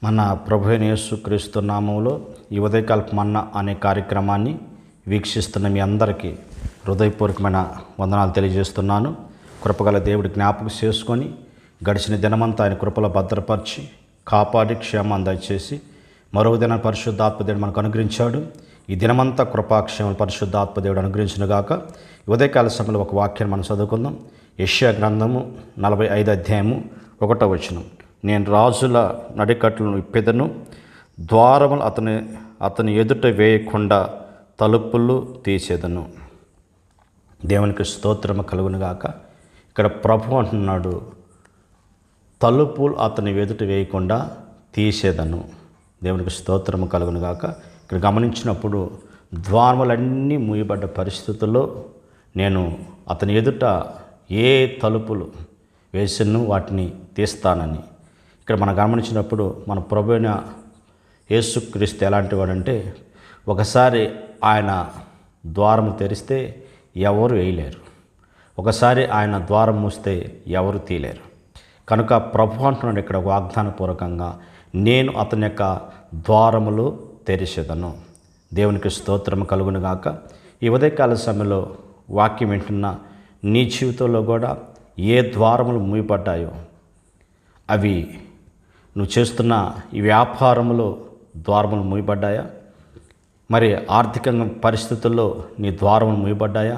మన ప్రభు అయిన యేసుక్రీస్తు నామములో ఈ ఉదయకాలపు మన్నా అనే కార్యక్రమాన్ని వీక్షిస్తున్న మీ అందరికీ హృదయపూర్వకమైన వందనాలు తెలియజేస్తున్నాను. కృపగల దేవుడి జ్ఞాపకం చేసుకొని గడిచిన దినమంతా ఆయన కృపలో భద్రపరిచి కాపాడి క్షేమాన్ని దయచేసి మరో దిన పరిశుద్ధాత్మదేవుడు మనకు అనుగ్రహించాడు. ఈ దినమంతా కృపాక్షేమం పరిశుద్ధాత్మదేవుడు అనుగ్రహించునుగాక. ఉదయకాల సమయంలో ఒక వాక్యాన్ని మనం చదువుకుందాం. యెషయా గ్రంథము 45 అధ్యాయము 1వ వచనం. నేను రాజుల నడికట్లను ఇప్పెదను, ద్వారములు అతని ఎదుట వేయకుండా తలుపులు తీసేదను. దేవునికి స్తోత్రము కలుగునుగాక. ఇక్కడ ప్రభు అంటున్నాడు, తలుపులు అతని ఎదుట వేయకుండా తీసేదను. దేవునికి స్తోత్రము కలుగునుగాక. ఇక్కడ గమనించినప్పుడు ద్వారములన్నీ మూయబడ్డ పరిస్థితుల్లో నేను అతని ఎదుట ఏ తలుపులు వేసినో వాటిని తీస్తానని ఇక్కడ మనం గమనించినప్పుడు మన ప్రభువైన యేసుక్రీస్తు ఎలాంటి వాడంటే, ఒకసారి ఆయన ద్వారం తెరిస్తే ఎవరు వేయలేరు, ఒకసారి ఆయన ద్వారం మూస్తే ఎవరు తీయలేరు. కనుక ప్రభు అంటున్నాడు ఇక్కడ వాగ్దానపూర్వకంగా, నేను అతని యొక్క ద్వారములు తెరిచెదను. దేవునికి స్తోత్రము కలుగునుగాక. ఈ ఉదయకాల సమయంలో వాక్యం వింటున్న నీ జీవితంలో కూడా ఏ ద్వారములు మూయబడ్డాయో, అవి నువ్వు చేస్తున్న ఈ వ్యాపారములో ద్వారములు మూయబడ్డాయా? మరి ఆర్థికంగా పరిస్థితుల్లో నీ ద్వారములు మూయబడ్డాయా?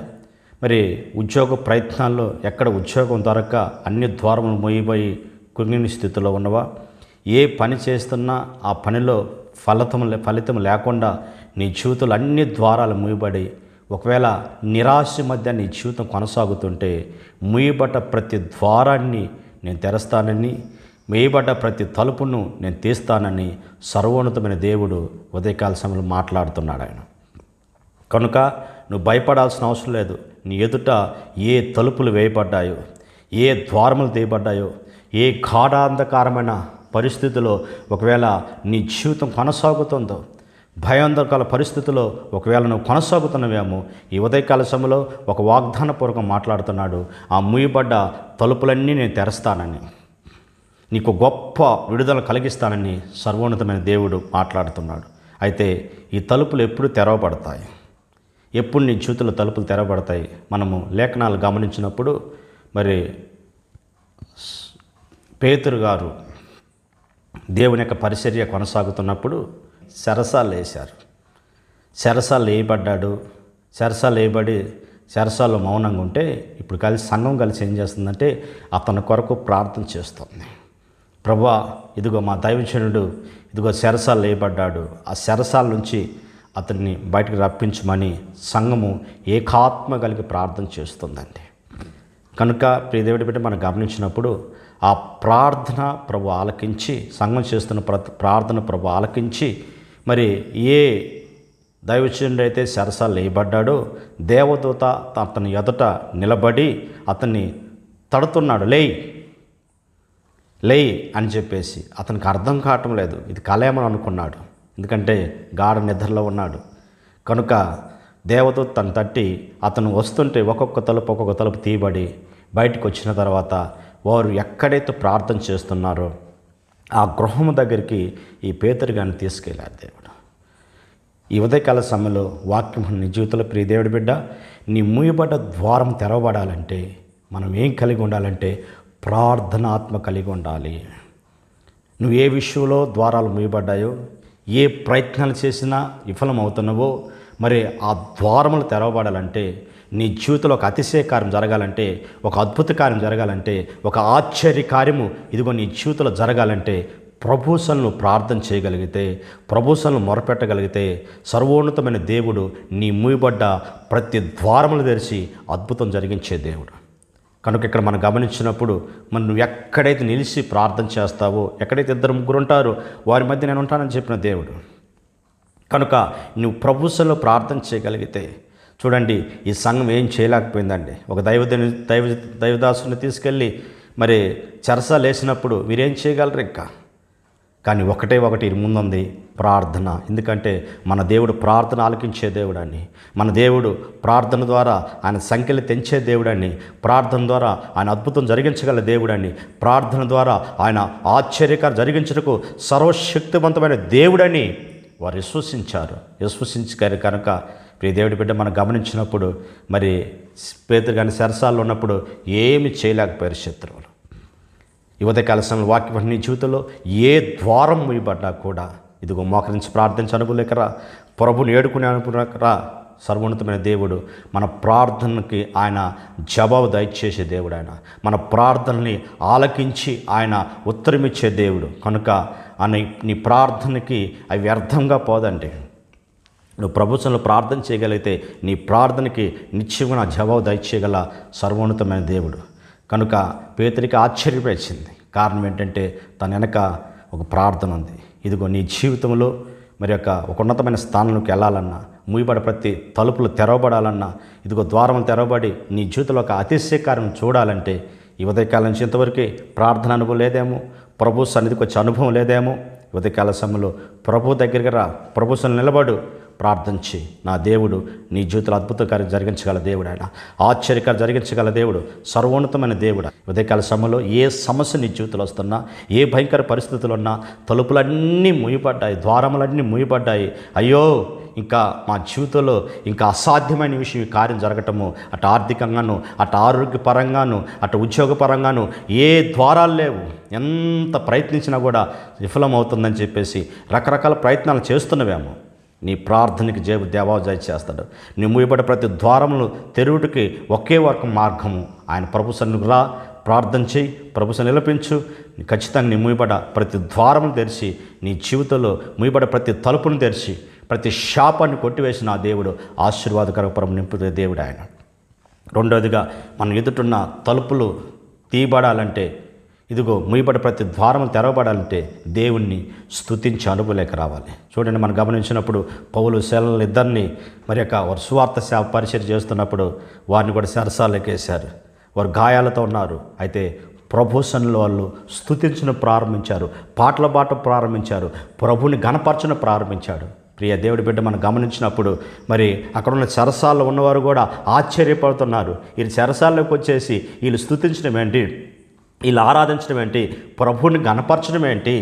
మరి ఉద్యోగ ప్రయత్నాల్లో ఎక్కడ ఉద్యోగం దొరక్క అన్ని ద్వారములు మూయబోయి కుంగిన స్థితిలో ఉన్నవా? ఏ పని చేస్తున్నా ఆ పనిలో ఫలితం లేకుండా నీ జీవితంలో అన్ని ద్వారాలు మూయబడి, ఒకవేళ నిరాశ మధ్య నీ జీవితం కొనసాగుతుంటే, మూయబడ్డ ప్రతి ద్వారాన్ని నేను తెరస్తానని, వేయబడ్డ ప్రతి తలుపును నేను తీస్తానని సర్వోన్నతమైన దేవుడు ఉదయకాల సమయంలో మాట్లాడుతున్నాడు ఆయన. కనుక నువ్వు భయపడాల్సిన అవసరం లేదు. నీ ఎదుట ఏ తలుపులు వేయబడ్డాయో, ఏ ద్వారములు తీయబడ్డాయో, ఏ గాఢాంధకారమైన పరిస్థితిలో ఒకవేళ నీ జీవితం కొనసాగుతుందో, భయాందోళన పరిస్థితిలో ఒకవేళ నువ్వు కొనసాగుతున్నవేమో, ఈ ఉదయకాల సమయంలో ఒక వాగ్దానపూర్వకం మాట్లాడుతున్నాడు. ఆ మూయబడ్డ తలుపులన్నీ నేను తెరస్తానని, నీకు గొప్ప విడుదల కలిగిస్తానని సర్వోన్నతమైన దేవుడు మాట్లాడుతున్నాడు. అయితే ఈ తలుపులు ఎప్పుడు తెరవబడతాయి? ఎప్పుడు నీ జీవితంలో తలుపులు తెరవబడతాయి? మనము లేఖనాలు గమనించినప్పుడు మరి పేతురు గారు దేవుని యొక్క పరిచర్య కొనసాగుతున్నప్పుడు చెరసాలు వేశారు. చెరసాలు వేయబడ్డాడు. చెరసాలు వేయబడి చెరసాల్లో మౌనంగా ఉంటే, ఇప్పుడు సంఘం కలిసి ఏం చేస్తుందంటే అతని కొరకు ప్రార్థన చేస్తుంది. ప్రభువా, ఇదిగో మా దైవజనుడు ఇదిగో చెరసాలు వేయబడ్డాడు, ఆ చెరసాల నుంచి అతన్ని బయటకు రప్పించమని సంఘము ఏకాత్మ కలిగి ప్రార్థన చేస్తుందండి. కనుక ప్రియదేవుడి బిడ్డ మనం గమనించినప్పుడు ఆ ప్రార్థన ప్రభు ఆలకించి, సంఘం చేస్తున్న ప్రార్థన ప్రభు ఆలకించి, మరి ఏ దైవజనుడు అయితే చెరసాలు వేయబడ్డాడో దేవదూత అతని ఎదుట నిలబడి అతన్ని తడుతున్నాడు. లేయ్ అని చెప్పేసి అతనికి అర్థం కావటం లేదు, ఇది కలేమని అనుకున్నాడు. ఎందుకంటే గాఢ నిద్రలో ఉన్నాడు. కనుక దేవదూత తను తట్టి అతను వస్తుంటే ఒక్కొక్క తలుపు తీయబడి బయటకు వచ్చిన తర్వాత వారు ఎక్కడైతే ప్రార్థన చేస్తున్నారో ఆ గృహము దగ్గరికి ఈ పేతురు గారిని తీసుకెళ్ళారు దేవుడు. ఈ ఉదయకాల సమయంలో వాక్యం నీ జీవితంలో ప్రియ దేవుడి బిడ్డ, నీ మూయబడ్డ ద్వారం తెరవబడాలంటే మనం ఏం కలిగి ఉండాలంటే ప్రార్థనాత్మ కలిగి ఉండాలి. నువ్వు ఏ విషయంలో ద్వారాలు మూయబడ్డాయో, ఏ ప్రయత్నాలు చేసినా విఫలమవుతున్నావో, మరి ఆ ద్వారములు తెరవబడాలంటే, నీ జీవితంలో ఒక అతిశయ కార్యం జరగాలంటే, ఒక అద్భుత కార్యం జరగాలంటే, ఒక ఆశ్చర్య కార్యము ఇదిగో నీ జీవితంలో జరగాలంటే, ప్రభువును ప్రార్థన చేయగలిగితే, ప్రభువును మొరపెట్టగలిగితే సర్వోన్నతమైన దేవుడు నీ మూయబడ్డ ప్రతి ద్వారములు తెరిచి అద్భుతం జరిగించే దేవుడు. కనుక ఇక్కడ మనం గమనించినప్పుడు నువ్వు ఎక్కడైతే నిలిచి ప్రార్థన చేస్తావో, ఎక్కడైతే 2-3 ఉంటారో వారి మధ్య నేను ఉంటానని చెప్పిన దేవుడు. కనుక నువ్వు ప్రభువులో ప్రార్థన చేయగలిగితే, చూడండి ఈ సంఘం ఏం చేయలేకపోయిందండి. ఒక దైవదాసుని తీసుకెళ్ళి మరి చెరసాలు వేసినప్పుడు వీరేం చేయగలరు ఇంకా? కానీ ఒకటి ఇది ముందుంది, ప్రార్థన. ఎందుకంటే మన దేవుడు ప్రార్థన ఆలకించే దేవుడని, మన దేవుడు ప్రార్థన ద్వారా ఆయన సంఖ్యలు తెంచే దేవుడని, ప్రార్థన ద్వారా ఆయన అద్భుతం జరిగించగల దేవుడని, ప్రార్థన ద్వారా ఆయన ఆశ్చర్యకారు జరిగించటకు సర్వశక్తివంతమైన దేవుడని వారు విశ్వసించారు కనుక ప్రియ దేవుడి బిడ్డ మనం గమనించినప్పుడు మరి పేతురు కానీ చెరసాల్లో ఉన్నప్పుడు ఏమి చేయలేకపోయారు శత్రువులు. ఉదయకాల సమయంలో వాక్యం నీ జీవితంలో ఏ ద్వారం మూయబడ్డా కూడా ఇదిగో మోకరించి ప్రార్థించి అనుభవలేకరా, ప్రభుని ఏడుకునే అనుకున్నాకరా, సర్వోన్నతమైన దేవుడు మన ప్రార్థనకి ఆయన జవాబు దయచేసే దేవుడు. ఆయన మన ప్రార్థనని ఆలకించి ఆయన ఉత్తరమిచ్చే దేవుడు కనుక నీ ప్రార్థనకి అవి వ్యర్థంగా పోదండి. నువ్వు ప్రభుత్వంలో ప్రార్థన చేయగలిగితే నీ ప్రార్థనకి నిత్యంగా జవాబు దయచేయగల సర్వోన్నతమైన దేవుడు. కనుక పేతురికి ఆశ్చర్యపరిచింది. కారణం ఏంటంటే తన వెనక ఒక ప్రార్థన ఉంది. ఇదిగో నీ జీవితంలో మరి ఒక ఉన్నతమైన స్థానంలోకి వెళ్ళాలన్నా, మూయబడి ప్రతి తలుపులు తెరవబడాలన్నా, ఇదిగో ద్వారములు తెరవబడి నీ జీవితంలో ఒక అతిశయకార్యం చూడాలంటే ఈ ఉదయకాలం నుంచి ఇంతవరకు ప్రార్థన అనుభవం లేదేమో, ప్రభు సన్నిధికి వచ్చే అనుభవం లేదేమో, ఉదయకాల సమయంలో ప్రభు దగ్గరికి రా, ప్రభు సన్నిధిలో నిలబడు, ప్రార్థించి నా దేవుడు నీ జీవితంలో అద్భుతకార్యం జరిగించగల దేవుడు, ఆయన ఆశ్చర్యకార్యం జరిగించగల దేవుడు, సర్వోన్నతమైన దేవుడు. ఉదయకాల సమయంలో ఏ సమస్య నీ జీవితంలో వస్తున్నా, ఏ భయంకర పరిస్థితులు ఉన్నా, తలుపులన్నీ మూయబడ్డాయి, ద్వారములన్నీ మూయబడ్డాయి, అయ్యో ఇంకా మా జీవితంలో ఇంకా అసాధ్యమైన విషయం ఈ కార్యం జరగటము, అటు ఆర్థికంగాను, అటు ఆరోగ్యపరంగాను, అటు ఉద్యోగపరంగాను ఏ ద్వారాలు లేవు, ఎంత ప్రయత్నించినా కూడా విఫలమవుతుందని చెప్పేసి రకరకాల ప్రయత్నాలు చేస్తున్నవేమో, నీ ప్రార్థనకి దేవాజాయి చేస్తాడు. నీ మూయబడే ప్రతి ద్వారములు తెరువుటికి ఒకే మార్గము ఆయన ప్రభు సన్నిధికి రా, ప్రార్థన చేయి, ప్రభు సన్నిధిని నిలిపించు. ఖచ్చితంగా నీ మూయబడ ప్రతి ద్వారమును తెరిచి, నీ జీవితంలో మూయబడ ప్రతి తలుపును తెరిచి, ప్రతి శాపాన్ని కొట్టివేసిన ఆ దేవుడు ఆశీర్వాదకర నింపుతే దేవుడు ఆయన. రెండవదిగా మనం ఎదుటున్న తలుపులు తీయబడాలంటే, ఇదిగో మూయబడి ప్రతి ద్వారములు తెరవబడాలంటే దేవుణ్ణి స్తుతించి అనుభవలేక రావాలి. చూడండి, మనం గమనించినప్పుడు పౌలు శీలను ఇద్దరిని మరి వారు సువార్త సేవ పరిచయం చేస్తున్నప్పుడు వారిని కూడా చెరసాలలోకి వేశారు. వారు గాయాలతో ఉన్నారు. అయితే ప్రభు సన్నిధిలో వాళ్ళు స్తుతించడం ప్రారంభించారు, పాటల పాట ప్రారంభించారు, ప్రభుని గణపరచడం ప్రారంభించాడు. ప్రియ దేవుడి బిడ్డ మనం గమనించినప్పుడు మరి అక్కడ ఉన్న చెరసాల్లో ఉన్నవారు కూడా ఆశ్చర్యపడుతున్నారు. వీళ్ళు చెరసాల్లోకి వచ్చేసి వీళ్ళు స్తుతించడం ఏంటి, వీళ్ళు ఆరాధించడం ఏంటి, ప్రభువుని గణపరచడం ఏంటి,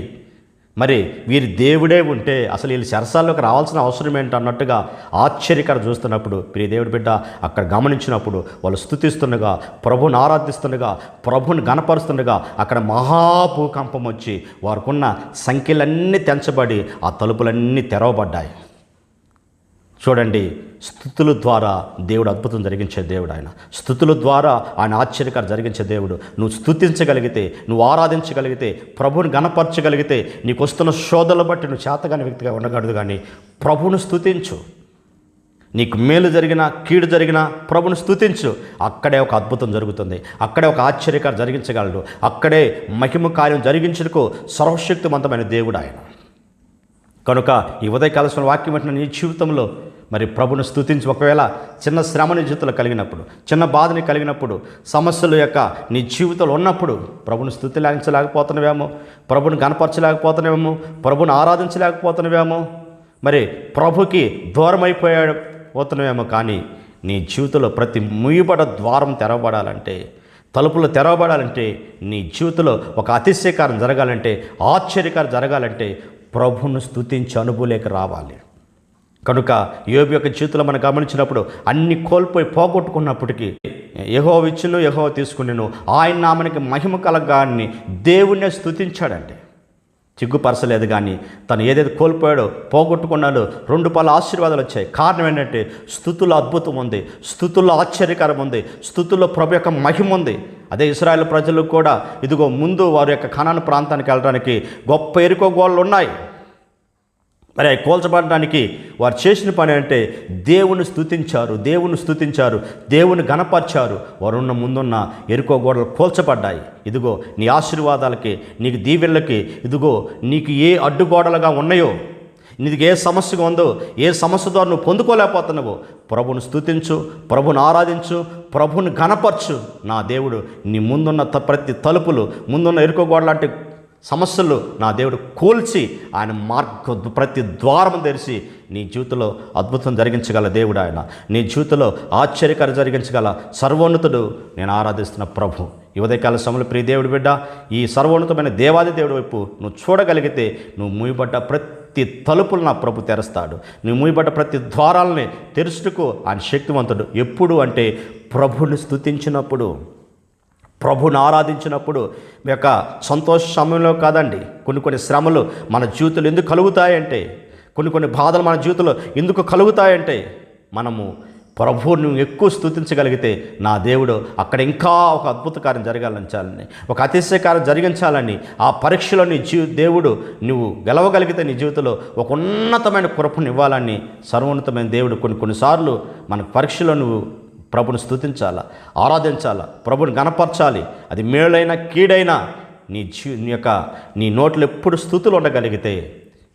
మరి వీరి దేవుడే ఉంటే అసలు వీళ్ళు చెరసాల్లోకి రావాల్సిన అవసరం ఏంటి అన్నట్టుగా ఆశ్చర్యకర చూస్తున్నప్పుడు ప్రియ దేవుడి బిడ్డ అక్కడ గమనించినప్పుడు వాళ్ళు స్తుతిస్తుండగా, ప్రభువుని ఆరాధిస్తుండగా, ప్రభువుని గణపరుస్తుండగా అక్కడ మహాభూకంపం వచ్చి వారికున్న సంఖ్యలన్నీ తెంచబడి ఆ తలుపులన్నీ తెరవబడ్డాయి. చూడండి, స్తుతుల ద్వారా దేవుడు అద్భుతం జరిగించే దేవుడు. ఆయన స్తుతుల ద్వారా ఆయన ఆశ్చర్యకార్యం జరిగించే దేవుడు. నువ్వు స్తుతించగలిగితే, నువ్వు ఆరాధించగలిగితే, ప్రభువుని గణపరచగలిగితే, నీకు వస్తున్న శోధనలు బట్టి నువ్వు చేతగాని వ్యక్తిగా ఉండగలదు. కానీ ప్రభువును స్తుతించు. నీకు మేలు జరిగినా కీడు జరిగినా ప్రభువును స్తుతించు. అక్కడే ఒక అద్భుతం జరుగుతుంది, అక్కడే ఒక ఆశ్చర్యకార్యం జరిగించగలడు, అక్కడే మహిమ కార్యం జరిగించుటకు సర్వశక్తివంతమైన దేవుడు ఆయన. కనుక ఈ ఉదయకాల వాక్యం వెంటనే నీ జీవితంలో మరి ప్రభుని స్తుతించి, ఒకవేళ చిన్న శ్రమ నీ జీవితంలో కలిగినప్పుడు, చిన్న బాధని కలిగినప్పుడు, సమస్యల యొక్క నీ జీవితంలో ఉన్నప్పుడు ప్రభుని స్తుతించలేకపోతున్నావేమో, ప్రభుని కనపరచలేకపోతున్నావేమో, ప్రభుని ఆరాధించలేకపోతున్నావేమో, మరి ప్రభుకి దూరం పోతున్నావేమో. కానీ నీ జీవితంలో ప్రతి మూయబడ ద్వారం తెరవబడాలంటే, తలుపులు తెరవబడాలంటే, నీ జీవితంలో ఒక అతిశయకారం జరగాలంటే, ఆశ్చర్యకారం జరగాలంటే ప్రభువును స్తుతించి అనుభూలేక రావాలి. కనుక యోబు యొక్క జీవితంలో మనం గమనించినప్పుడు అన్ని కోల్పోయి పోగొట్టుకున్నప్పటికీ యెహోవా ఇచ్చును యెహోవా తీసుకునేను, ఆయన నామానికి మహిమ కలగాన్ని దేవుణ్ణే స్తుతించాడండి. సిగ్గుపరచలేదు. కానీ తను ఏదైతే కోల్పోయాడో, పోగొట్టుకున్నాడో 2 పాల ఆశీర్వాదాలు వచ్చాయి. కారణం ఏంటంటే స్తుతుల్లో అద్భుతం ఉంది, స్తుతుల్లో ఆశ్చర్యకరం ఉంది, స్తుతుల్లో ప్రభు యొక్క మహిమ ఉంది. అదే ఇశ్రాయేలు ప్రజలకు కూడా ఇదిగో ముందు వారి యొక్క కనాను ప్రాంతానికి వెళ్ళడానికి గొప్ప ఎరుకో గోడలు ఉన్నాయి. మరి అవి కోల్చబడడానికి వారు చేసిన పని అంటే దేవుని స్తుతించారు, దేవుని గణపరిచారు. వారున్న ముందున్న ఎరుకో గోడలు కోల్చబడ్డాయి. ఇదిగో నీ ఆశీర్వాదాలకి, నీకు దీవెళ్ళకి, ఇదిగో నీకు ఏ అడ్డుగోడలుగా ఉన్నాయో, నీకు ఏ సమస్యగా ఉందో, ఏ సమస్య ద్వారా నువ్వు పొందుకోలేకపోతున్నావో, ప్రభుని స్తుతించు, ప్రభుని ఆరాధించు, ప్రభుని గణపరచు. నా దేవుడు నీ ముందున్న ప్రతి తలుపులు, ముందున్న ఎరుకో గోడ లాంటి సమస్యలు నా దేవుడు కూల్చి ఆయన ప్రతి ద్వారం తెరిచి నీ జీవితంలో అద్భుతం జరిగించగల దేవుడు ఆయన. నీ జీవితంలో ఆశ్చర్యకరం జరిగించగల సర్వోన్నతుడు నేను ఆరాధిస్తున్న ప్రభు. ఈ ఉదయకాల సమయంలో ప్రియ దేవుడి బిడ్డ, ఈ సర్వోన్నతమైన దేవాది దేవుడి వైపు నువ్వు చూడగలిగితే నువ్వు మూయబడ్డ ప్రతి తలుపులు నా ప్రభు తెరుస్తాడు. నువ్వు మూయబడ్డ ప్రతి ద్వారాలని తెరుచుటకు ఆయన శక్తివంతుడు. ఎప్పుడు అంటే ప్రభుని స్తుతించినప్పుడు, ప్రభుని ఆరాధించినప్పుడు. మీ యొక్క సంతోష సమయంలో కాదండి, కొన్ని శ్రమలు మన జీవితంలో ఎందుకు కలుగుతాయంటే, కొన్ని బాధలు మన జీవితంలో ఎందుకు కలుగుతాయంటే, మనము ప్రభువుని ఎక్కువ స్తుతించగలిగితే నా దేవుడు అక్కడ ఇంకా ఒక అద్భుత కార్యం జరగాలని, ఒక అతిశయకార్యం జరిగించాలని, ఆ పరీక్షలో నీ దేవుడు నువ్వు గెలవగలిగితే నీ జీవితంలో ఒక ఉన్నతమైన కృపను ఇవ్వాలని సర్వోన్నతమైన దేవుడు కొన్నిసార్లు మన పరీక్షలో నువ్వు ప్రభుని స్తుతించాలా, ఆరాధించాలా, ప్రభుని గణపరచాలి. అది మేలైనా కీడైనా నీ నోట్లో ఎప్పుడు స్తుతులు ఉండగలిగితే,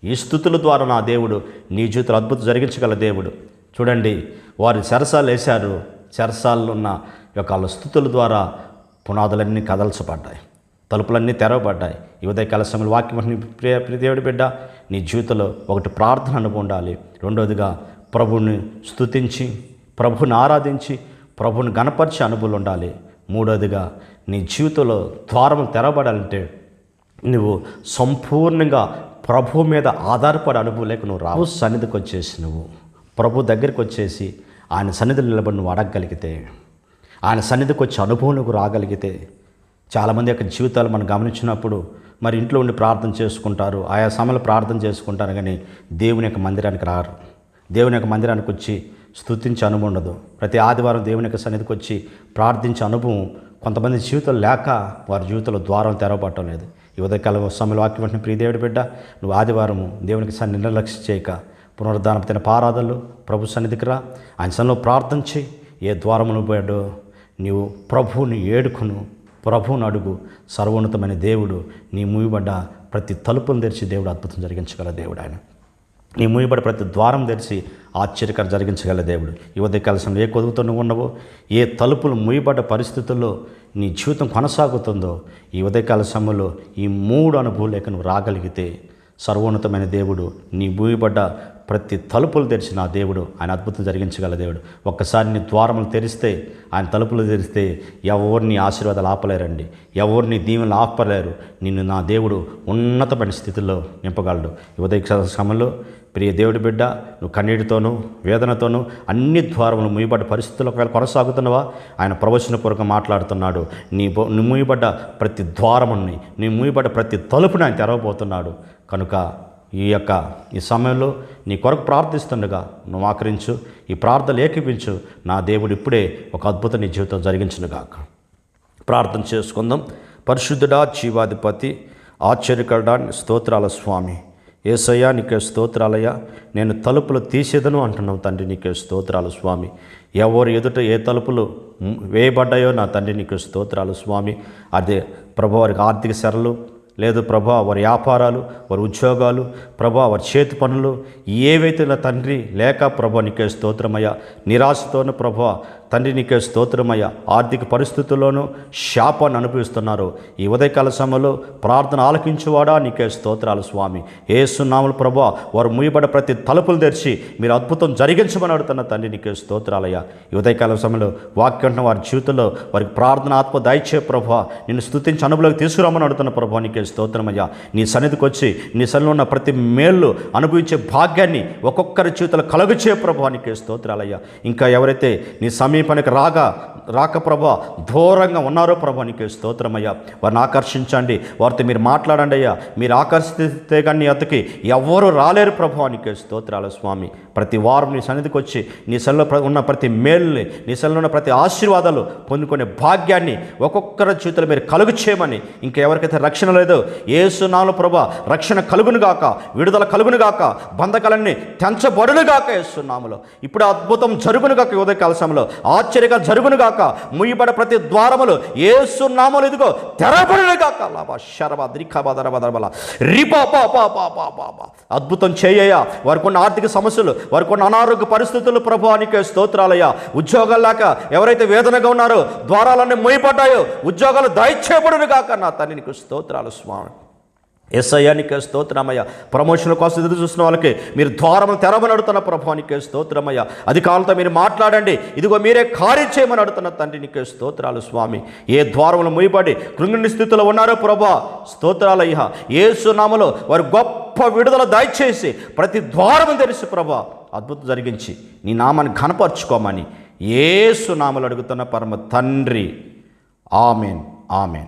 ఈ స్తుతుల ద్వారా నా దేవుడు నీ జీవితంలో అద్భుతం జరిగించగల దేవుడు. చూడండి, వారు చెరసాలు వేశారు. చెరసాల్లో ఉన్న వాళ్ళ స్తుతుల ద్వారా పునాదులన్నీ కదల్చబడ్డాయి, తలుపులన్నీ తెరవబడ్డాయి. ఈ ఉదయకాల సమయంలో వాక్యం ప్రియ దేవుడి బిడ్డ, నీ జీవితంలో ఒకటి ప్రార్థన అనుభవం ఉండాలి. రెండోదిగా ప్రభుని స్తుతించి, ప్రభుని ఆరాధించి, ప్రభుని గణపరిచే అనుభవం ఉండాలి. మూడోదిగా నీ జీవితంలో ద్వారం తెరవబడాలంటే నువ్వు సంపూర్ణంగా ప్రభు మీద ఆధారపడే అనుభవం లేక నువ్వు రావు. సన్నిధికి వచ్చేసి నువ్వు ప్రభు దగ్గరికి వచ్చేసి ఆయన సన్నిధిలో నిలబడి నువ్వు అడగగలిగితే, ఆయన సన్నిధికి వచ్చే అనుభవం నువ్వు రాగలిగితే. చాలామంది యొక్క జీవితాలు మనం గమనించినప్పుడు మరి ఇంట్లో ఉండి ప్రార్థన చేసుకుంటారు, ఆయా సమయంలో ప్రార్థన చేసుకుంటారు, కానీ దేవుని యొక్క మందిరానికి రారు. దేవుని యొక్క మందిరానికి వచ్చి స్తుతించే అనుభవం ఉండదు. ప్రతి ఆదివారం దేవుని యొక్క సన్నిధికి వచ్చి ప్రార్థించే అనుభవం కొంతమంది జీవితాలు లేక వారి జీవితంలో ద్వారం తెరవబడటం లేదు. ఈ ఉదయకాల సమయంలో వాక్యం వెంటనే ప్రియ దేవుడి బిడ్డ, నువ్వు ఆదివారము దేవునికి నిర్లక్ష్యం చేయక పునరుద్ధానం తిన పారాధనలు ప్రభు సన్నిధికి రా, ఆయన సన్నిధిలో ప్రార్థన చేయి. ఏ ద్వారమును పోయాడో నీవు ప్రభువుని ఏడుకును, ప్రభువుని అడుగు. సర్వోన్నతమైన దేవుడు నీ మూయబడ్డ ప్రతి తలుపును తెరిచి దేవుడు అద్భుతం జరిగించగల దేవుడు ఆయన. నీ మూయబడి ప్రతి ద్వారం తెరిచి ఆశ్చర్యకరం జరిగించగల దేవుడు. ఈ ఉదయకాల సమయంలో ఏ కొదువుతో నువ్వు ఉన్నావో, ఏ తలుపులు మూయబడ్డ పరిస్థితుల్లో నీ జీవితం కొనసాగుతుందో, ఈ ఉదయకాల సమయంలో ఈ 3 అనుభవం లేక నువ్వు రాగలిగితే సర్వోన్నతమైన దేవుడు నీ మూయబడ్డ ప్రతి తలుపులు తెరిచి నా దేవుడు ఆయన అద్భుతం జరిగించగల దేవుడు. ఒక్కసారి నీ ద్వారములు తెరిస్తే, ఆయన తలుపులు తెరిస్తే ఎవరిని ఆశీర్వాదాలు ఆపలేరండి, ఎవరిని దీవెనలు ఆపలేరు. నిన్ను నా దేవుడు ఉన్నతమైన స్థితిలో నింపగలడు. ఈ ఉదయ సమయంలో ప్రియ దేవుడి బిడ్డ, నువ్వు కన్నీటితోనూ వేదనతోనూ అన్ని ద్వారములు మూయబడ్డ పరిస్థితుల్లో ఒకవేళ కొనసాగుతున్నవా, ఆయన ప్రవచనపూర్వకంగా మాట్లాడుతున్నాడు. నీ మూయబడ్డ ప్రతి ద్వారముని, నీ మూయబడ్డ ప్రతి తలుపుని ఆయన తెరవబోతున్నాడు. కనుక ఈ సమయంలో నీ కొరకు ప్రార్థిస్తుండగా నువ్వు ఆకరించు, ఈ ప్రార్థనలు ఏకీపించు. నా దేవుడు ఇప్పుడే ఒక అద్భుతం నీ జీవితం జరిగించునుగాక. ప్రార్థన చేసుకుందాం. పరిశుద్ధుడా, జీవాధిపతి, ఆశ్చర్యకరుడా, స్తోత్రాల స్వామి, యేసయ్యా నీకే స్తోత్రాలయ్యా. నేను తలుపులు తీసేదను అంటున్నావు తండ్రి, నీకే స్తోత్రాలు స్వామి. ఎవరు ఎదుట ఏ తలుపులు వేయబడ్డాయో నా తండ్రి నీకే స్తోత్రాలు స్వామి. అదే ప్రభు, వారికి ఆర్థిక శరలు లేదు ప్రభా, వారి వ్యాపారాలు, వారి ఉద్యోగాలు ప్రభా, వారి చేతి పనులు ఏవైతే నా తండ్రి లేక ప్రభా నీకే స్తోత్రమయ్యా. నిరాశతోనూ ప్రభా తండ్రి నీకే స్తోత్రమయ్యా. ఆర్థిక పరిస్థితుల్లోనూ శాపాన్ని అనుభవిస్తున్నారు. ఈ ఉదయకాల సమయంలో ప్రార్థన ఆలకించువాడా నీకే స్తోత్రాలు స్వామి. యేసు నామములో ప్రభా వారు మూయబడ్డ ప్రతి తలుపులు తెరిచి మీరు అద్భుతం జరిగించమని అడుగుతున్న తండ్రి నీకే స్తోత్రాలయ్యా. ఈ ఉదయకాల సమయంలో వాక్యం వారి జీవితంలో వారికి ప్రార్థన ఆత్మ దయచే ప్రభా, నిన్ను స్తుతించి అనుభవంలోకి తీసుకురామని అడుగుతున్న ప్రభా నీకే స్తోత్రమయ్యా. నీ సన్నిధికి వచ్చి నీ సన్నిధిలో ఉన్న ప్రతి మేళ్ళు అనుభవించే భాగ్యాన్ని ఒక్కొక్కరి జీవితంలో కలుగుచే ప్రభా నీకే స్తోత్రాలయ్యా. ఇంకా ఎవరైతే నీ సమీపానికి రాక ప్రభా దూరంగా ఉన్నారో ప్రభా నీకే స్తోత్రమయ్యా. వారిని ఆకర్షించండి, వారితో మీరు మాట్లాడండి అయ్యా. మీరు ఆకర్షిస్తే కానీ నీ అతకి ఎవరు రాలేరు ప్రభా నీకే స్తోత్రాలు స్వామి. ప్రతి వారం నీ సన్నిధికి వచ్చి నీ సన్నిధిలో ఉన్న ప్రతి మేలుని, నీ సన్నిధిలో ఉన్న ప్రతి ఆశీర్వాదాలు పొందుకునే భాగ్యాన్ని ఒక్కొక్కరి జీవితంలో మీరు కలుగు చేయమని, ఇంకా ఎవరికైతే రక్షణ లేదో యేసు నామములో ప్రభా రక్షణ కలుగునుగాక, విడుదల కలుగునుగాక, బంధకాలన్నీ తెంచబడునుగాక యేసు నామములో. ఇప్పుడు అద్భుతం జరుగునుగాక. ఉదయకాల సమయంలో ఆశ్చర్యంగా జరుగునుగాక. ముయ్యబడ ప్రతి ద్వారములు యేసు నామములో ఇదిగో తెరబడునుగాక. అద్భుతం చేయయ్యా. వారికి ఉన్న ఆర్థిక సమస్యలు, వారికి ఉన్న అనారోగ్య పరిస్థితులు ప్రభు నీకే స్తోత్రాలయ్యా. ఉద్యోగాలు లేక ఎవరైతే వేదనగా ఉన్నారో, ద్వారాలన్నీ మూయబడ్డాయో ఉద్యోగాలు దయచేయబడునుగాక. నా తండ్రి నీకు స్తోత్రాలు స్వామి. యేసయ్యానికే స్తోత్రమయ్య. ప్రమోషన్ కోసం ఎదురు చూసిన వాళ్ళకి మీరు ద్వారములు తెరవని అడుగుతున్న ప్రభువానికే స్తోత్రమయ్య. అధికారులతో మీరు మాట్లాడండి, ఇదిగో మీరే కార్యం చేయమని అడుగుతున్న తండ్రి నీకే స్తోత్రాలు స్వామి. ఏ ద్వారములు మూయబడి కృంగిని స్థితిలో ఉన్నారో ప్రభా స్తోత్రాలయ్య. యేసు నామములో వారు గొప్ప విడుదల దయచేసి ప్రతి ద్వారము తెరిచి ప్రభా అద్భుతం జరిగించి నీ నామాన్ని ఘనపరచుకోమని యేసు నామములో అడుగుతున్న పరమ తండ్రి. Amen, amen.